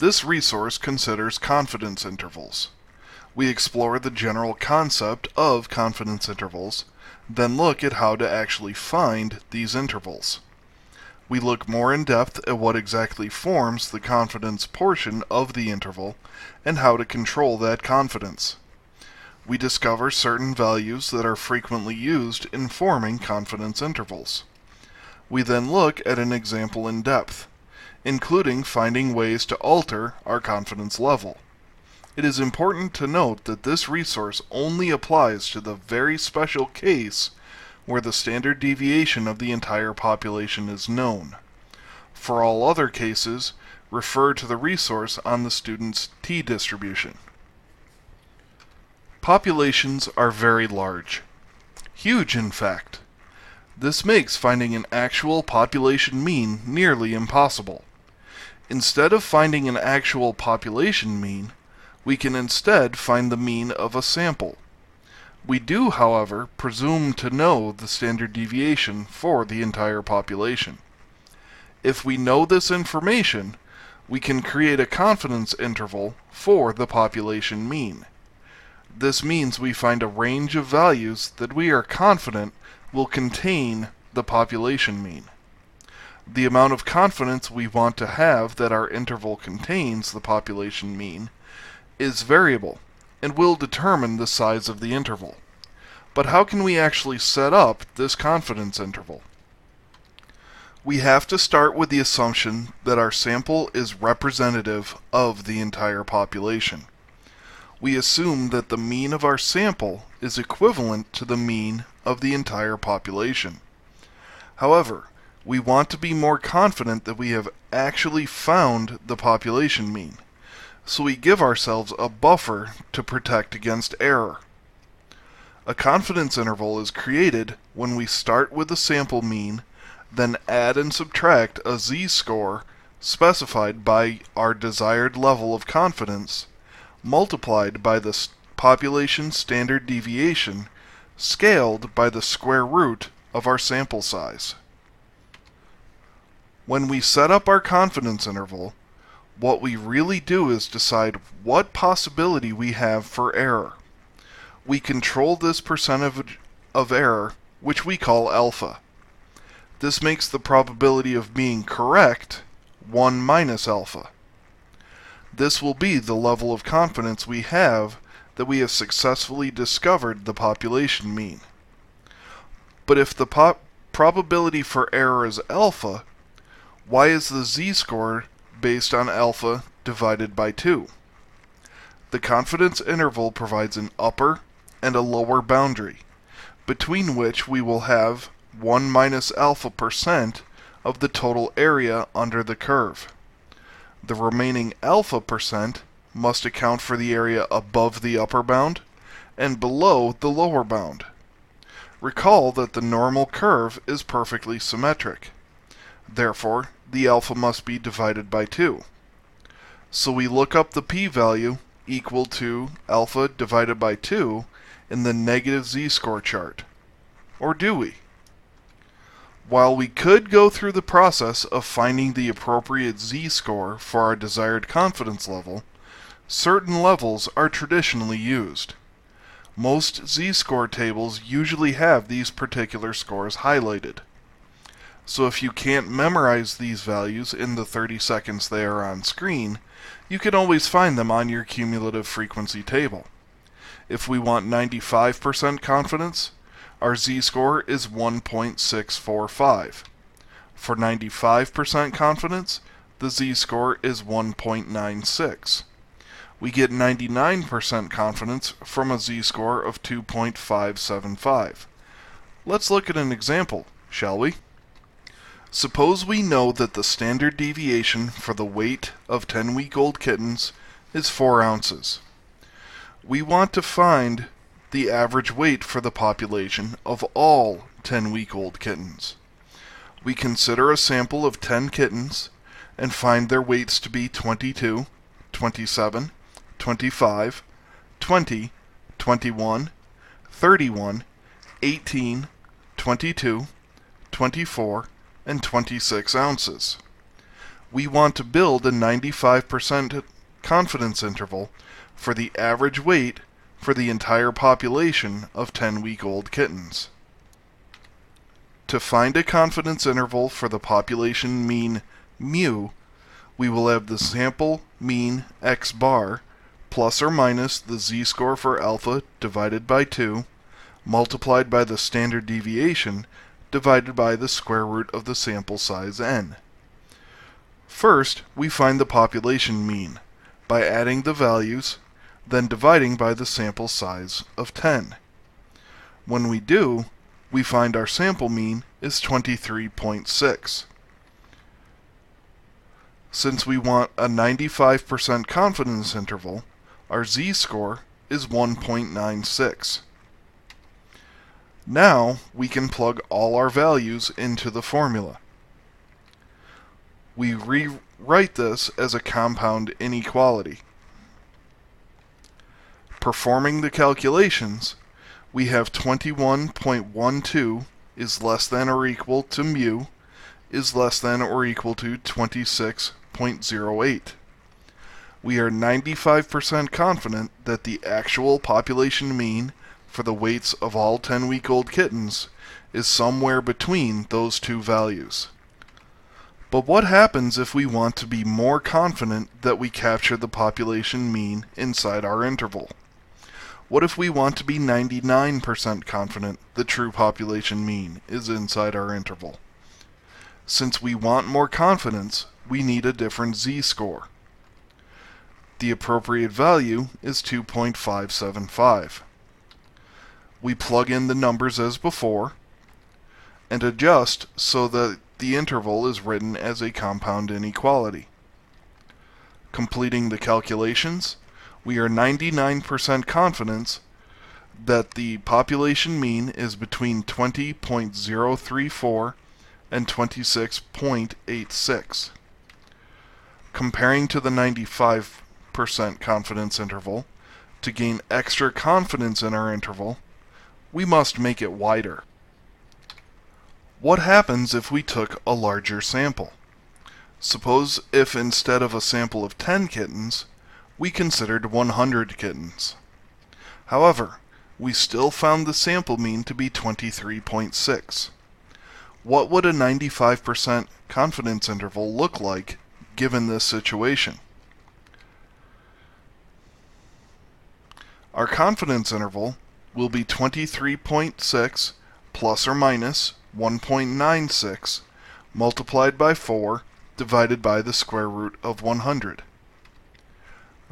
This resource considers confidence intervals. We explore the general concept of confidence intervals, then look at how to actually find these intervals. We look more in depth at what exactly forms the confidence portion of the interval and how to control that confidence. We discover certain values that are frequently used in forming confidence intervals. We then look at an example in depth, including finding ways to alter our confidence level. It is important to note that this resource only applies to the very special case where the standard deviation of the entire population is known. For all other cases, refer to the resource on the student's t-distribution. Populations are very large. Huge, in fact. This makes finding an actual population mean nearly impossible. Instead of finding an actual population mean, we can instead find the mean of a sample. We do, however, presume to know the standard deviation for the entire population. If we know this information, we can create a confidence interval for the population mean. This means we find a range of values that we are confident will contain the population mean. The amount of confidence we want to have that our interval contains the population mean is variable and will determine the size of the interval. But how can we actually set up this confidence interval? We have to start with the assumption that our sample is representative of the entire population. We assume that the mean of our sample is equivalent to the mean of the entire population. However, we want to be more confident that we have actually found the population mean, so we give ourselves a buffer to protect against error. A confidence interval is created when we start with the sample mean, then add and subtract a z-score specified by our desired level of confidence, multiplied by the population standard deviation, scaled by the square root of our sample size. When we set up our confidence interval, what we really do is decide what possibility we have for error. We control this percentage of error, which we call alpha. This makes the probability of being correct 1 minus alpha. This will be the level of confidence we have that we have successfully discovered the population mean. But if the probability for error is alpha, why is the z-score based on alpha divided by 2? The confidence interval provides an upper and a lower boundary, between which we will have 1 minus alpha percent of the total area under the curve. The remaining alpha percent must account for the area above the upper bound and below the lower bound. Recall that the normal curve is perfectly symmetric. Therefore, the alpha must be divided by 2. So we look up the p-value equal to alpha divided by 2 in the negative z-score chart. Or do we? While we could go through the process of finding the appropriate z-score for our desired confidence level, certain levels are traditionally used. Most z-score tables usually have these particular scores highlighted. So if you can't memorize these values in the 30 seconds they are on screen, you can always find them on your cumulative frequency table. If we want 95% confidence, our z-score is 1.645. For 95% confidence, the z-score is 1.96. We get 99% confidence from a z-score of 2.575. Let's look at an example, shall we? Suppose we know that the standard deviation for the weight of 10-week-old kittens is 4 ounces. We want to find the average weight for the population of all 10-week-old kittens. We consider a sample of 10 kittens and find their weights to be 22, 27, 25, 20, 21, 31, 18, 22, 24, and 26 ounces. we want to build a 95% confidence interval for the average weight for the entire population of 10-week-old kittens. To find a confidence interval for the population mean mu, we will have the sample mean x bar plus or minus the z-score for alpha divided by 2 multiplied by the standard deviation divided by the square root of the sample size n. First, we find the population mean by adding the values, then dividing by the sample size of 10. When we do, we find our sample mean is 23.6. Since we want a 95% confidence interval, our z-score is 1.96. Now we can plug all our values into the formula. We rewrite this as a compound inequality. Performing the calculations, we have 21.12 is less than or equal to mu is less than or equal to 26.08. We are 95% confident that the actual population mean for the weights of all 10-week-old kittens is somewhere between those two values. But what happens if we want to be more confident that we capture the population mean inside our interval? What if we want to be 99% confident the true population mean is inside our interval? Since we want more confidence, we need a different z-score. The appropriate value is 2.575. We plug in the numbers as before and adjust so that the interval is written as a compound inequality. Completing the calculations, we are 99% confident that the population mean is between 20.034 and 26.86. Comparing to the 95% confidence interval, to gain extra confidence in our interval, we must make it wider. What happens if we took a larger sample? Suppose if instead of a sample of 10 kittens, we considered 100 kittens. However, we still found the sample mean to be 23.6. What would a 95% confidence interval look like given this situation? Our confidence interval will be 23.6 plus or minus 1.96 multiplied by 4 divided by the square root of 100.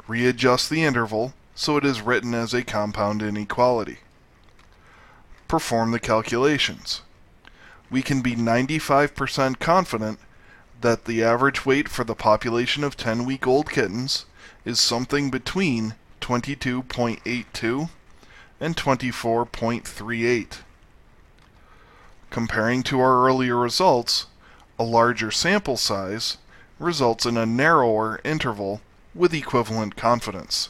Readjust the interval so it is written as a compound inequality. Perform the calculations. We can be 95% confident that the average weight for the population of 10-week-old kittens is something between 22.82 and 24.38. Comparing to our earlier results, a larger sample size results in a narrower interval with equivalent confidence.